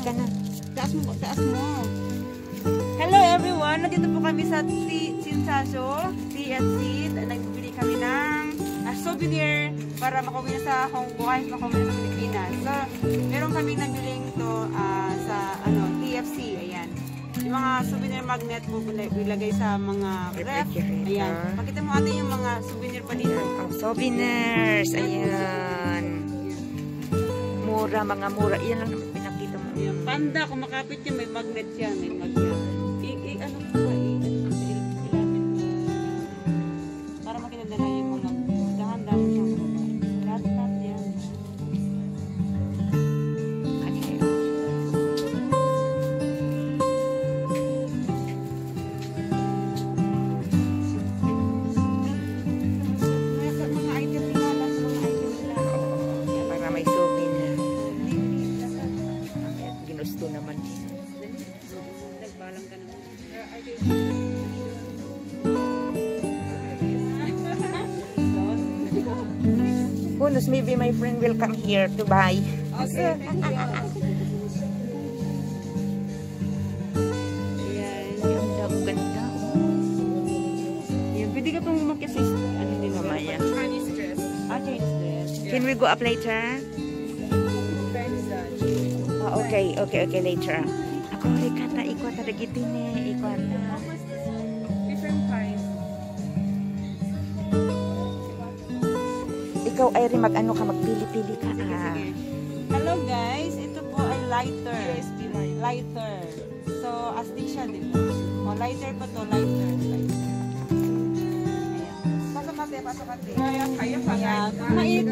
ka na. Taas mo, taas mo. Hello everyone! Nandito po kami sa Sinsasyo, TFC. Nagbili kami ng souvenir para makuha sa Hong Kong, kahit makuha sa Pilipinas. So, meron kami nabiling to sa TFC. Ayan. Yung mga souvenir magnet po ilagay sa mga ref. Ayan. Pakita mo ate yung mga souvenir pa dito. Oh, souvenirs. Ayan. Mura, mga mura. Iyan lang naman pinakita mo. Ayan. Panda, kung makapit yun, may magnet yan. May magnet. Ano po ba? Ilapit mo. Para makita na lang yung mga dahan-dahan siyang lahat-lahat yan. Ano yun? Mga item nila, last mga item nila. Para may souvenir. Ginusto naman. Nagbalang ka naman. Bonus, maybe my friend will come here to buy. Okay. Ayan. Ang ganda. Ayan. Pwede ka pang umakyat sa ano nila. Mamaya. Chinese dress. Chinese dress. Can we go up later? Okay, later. Ako, ikata, ikwata, dagitin eh, ikwata. Different price. Ikaw ay rin mag-ano ka, magpili-pili ka. Sige. Hello guys, ito po ay lighter. Lighter. So, astig siya, di ba? O, lighter pa to, lighter. Ayan. Pasok ate, pasok ate. Ayan.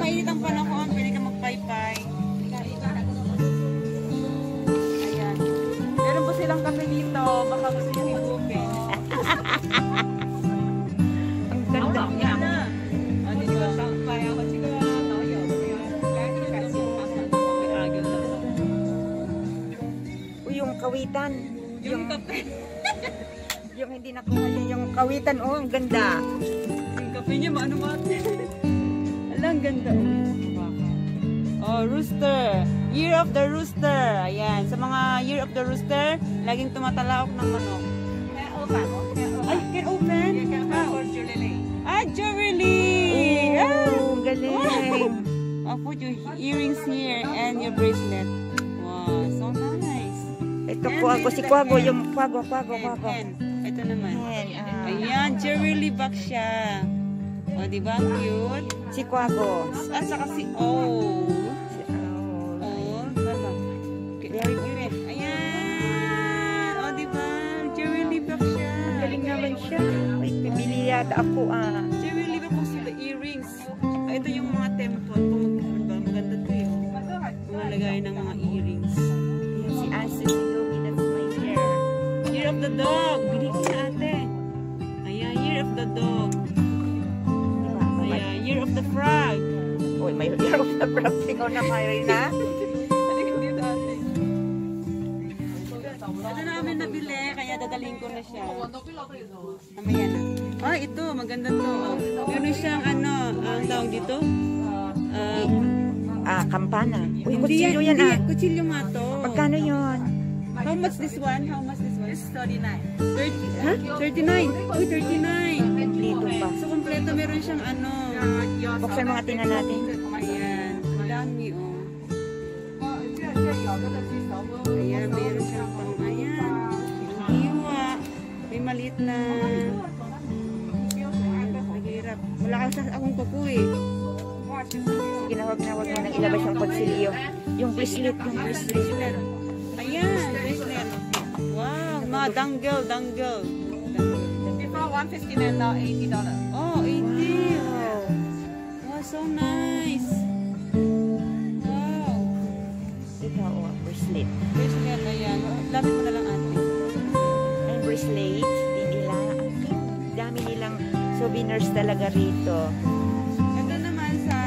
Mainit ang panahon, pwede ka magpaypay. Ayan. Meron po silang kape dito, baka gusto nyo higupin. Ang ganda. Yung kawitan. Yung kape. Yung hindi nakuha niya, yung kawitan, oh, ang ganda. Yung kape niya, maano mati. Alang ganda. Oh, rooster. Year of the rooster. Ayan. Sa mga year of the rooster, laging tumatalaok ng manok. Ay, can open? How? Jewelry. Oh, galing. I'll put your earrings here and your bracelet. Wow, so nice. Ito po ako, si Kwago, yung Kwago. And ito naman. Ayan, Ayan, jewelry box siya. O, diba? Cute. si Kwago. At saka si O. Very cute. Ayan. O, diba? Jewelry box siya. Galing naman siya. Ay, pibili yata ako, Jewelry box with the earrings. Ito yung mga temple. Maganda to yun. Malagay ng mga earrings. Ayan, si Asis, si Yogi, that's my hair. Year of the dog. Bili ko na ate. Ayan, year of the dog. Diba? Ayan, year of the frog. Uy, may hair of the frog. Ikaw na, Myrina. Ano namin nabili, kaya dadaling ko na siya. Mamaya na. Oh, ito, maganda to. Meron siyang ang tawag dito? Kampana. Uy, Hindi kutsilyo yan, hindi, kutsilyo nga to. Magkano yun? How much this one? How much this one? It's 39. 39? Uy, 39. Dito pa. So, kompleto meron siyang Buksan mga tingnan natin. Ayan. Madami, oh. Ayan, meron siyang ayan. Iwa. May maliit na. Mahirap. Wala kasi akong kuko eh. Sige na, huwag mo nang ilabas yung kutsilyo. Yung bracelet. Ayan, bracelet. Wow, mga dangle. Before $159, now $80. Oh, 80. Wow, so nice. Wow. Ito, bracelet. Bracelet, ayan. Lapit mo na lang ate. Ang bracelet, hindi lang. Ang dami nilang souvenirs talaga rito. Ito naman sa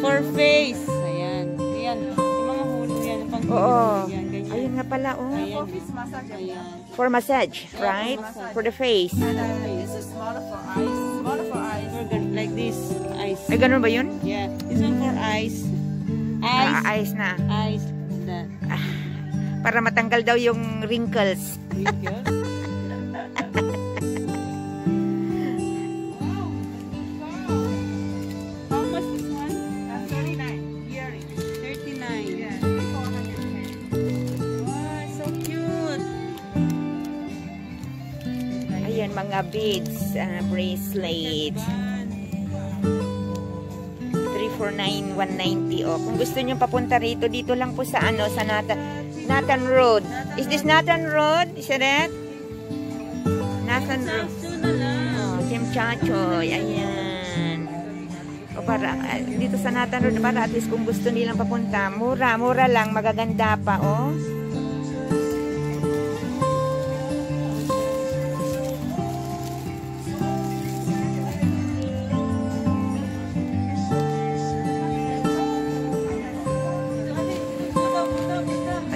for face. Ayan. Ayan. Yung mga huli yan. Pang Oo. Ayan, ganyan. Ayun nga pala, oh. Ayan. Massage. For massage, right? For the face. This is smaller for eyes. Smaller for eyes. Like this. Eyes. Ay, ganun ba yun? Yeah. This one for eyes. Eyes. Ayos na. Eyes. That. Para matanggal daw yung wrinkles. How much this one? 39 earrings. 39. Yeah, 410. Wow, so cute. Ayan, mga beads, bracelet. 349, 190. Oh, kung gusto niyo papunta rito, dito lang po sa ano, sa Nathan Road. Is this Nathan Road? Is that? Nathan Road. Chacho na lang. Oh, Kim Chachoy. Ayan. O para, dito sa Nathan Road, para at least kung gusto nilang papunta, mura lang, magaganda pa, oh.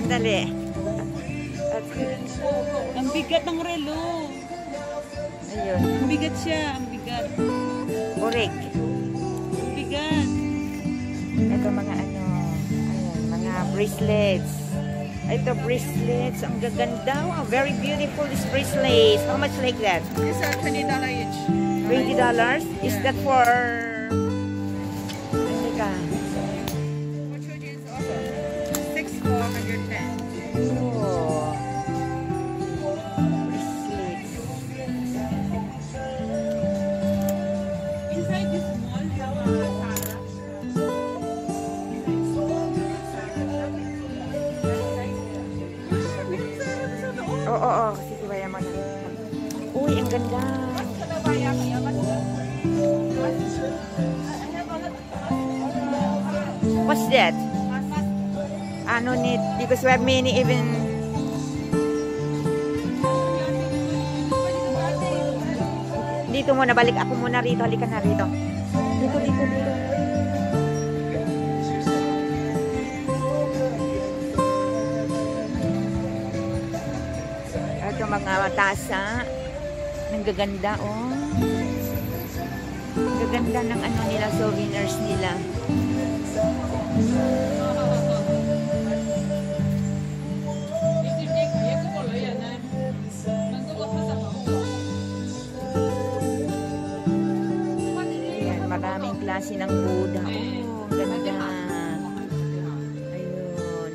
Andali. Ang bigat ng relo. Ayun. Ang bigat siya. Ang bigat. Correct. Ang bigat. Ito mga ano, ayan, mga bracelets. Ito bracelets, ang gaganda. Wow, very beautiful this bracelets. How much like that? These are $20 each. $20? Is that for... Ano ka? For children's also. 6 for 110. Oh. Bracelets. Inside this mall, Oo. Sige, kaya mo na. Uy, ang ganda. What's that? Ano need? Because we have many even... Dito muna, balik ako muna rito. Halika na rito. Dito. Ito mga tasa. Ang gaganda, oh. Ang gaganda ng ano nila, souvenirs nila. Ayan, maraming klase ng Buddha. Oh, ang ganda. Ayun.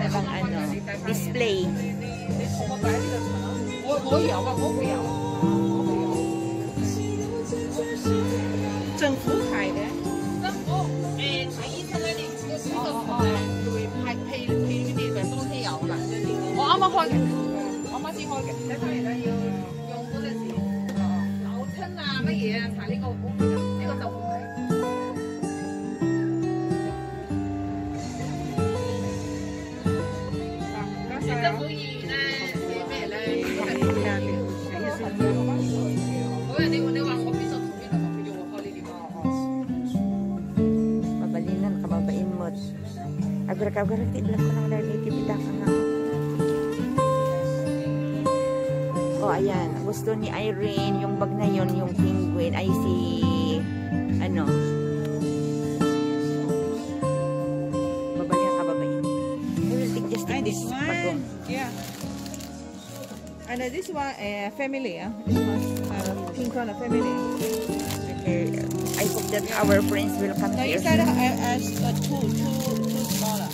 Pang ano, display. 我有啊，我會有。政府開嘅。咁我睇醫生咧，你呢個堂咧就會派批呢啲嘅冬天有啦。我啱啱開嘅，我啱先開嘅。你睇嚟咧要用嗰陣時，扭親啊乜嘢啊，搽呢個 OK 嘅，呢個就 OK。其實可以咧，咩咧？好人你話我邊度同邊度同邊度開呢啲啊？ Mabalinan, kababain mo. Agrak-agrak, ilan ko nang lalipipita ka nga. Oh, ayan. Gusto ni Irene, yung bag na yon, yung penguin, ay si, ano, babalikan kababain. I will take just take this. This one. Yeah. And this one, family. This one, pink one, family. Okay. I hope that our friends will come No, here. you said two smaller.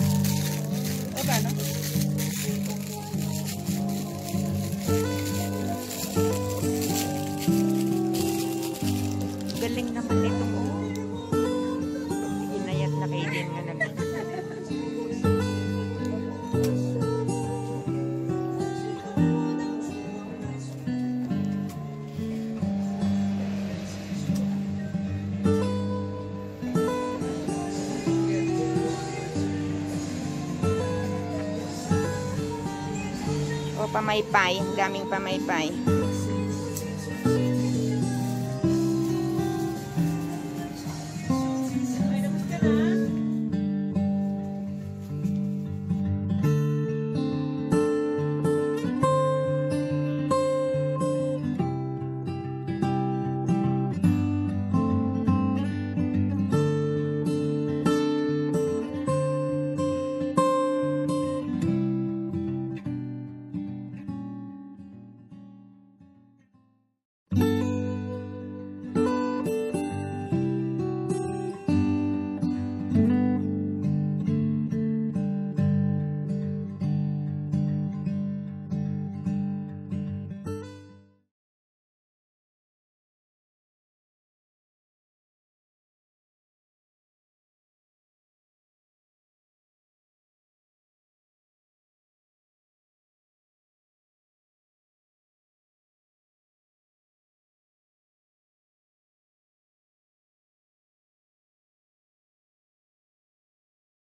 po, pamaypay. Ang daming pamaypay.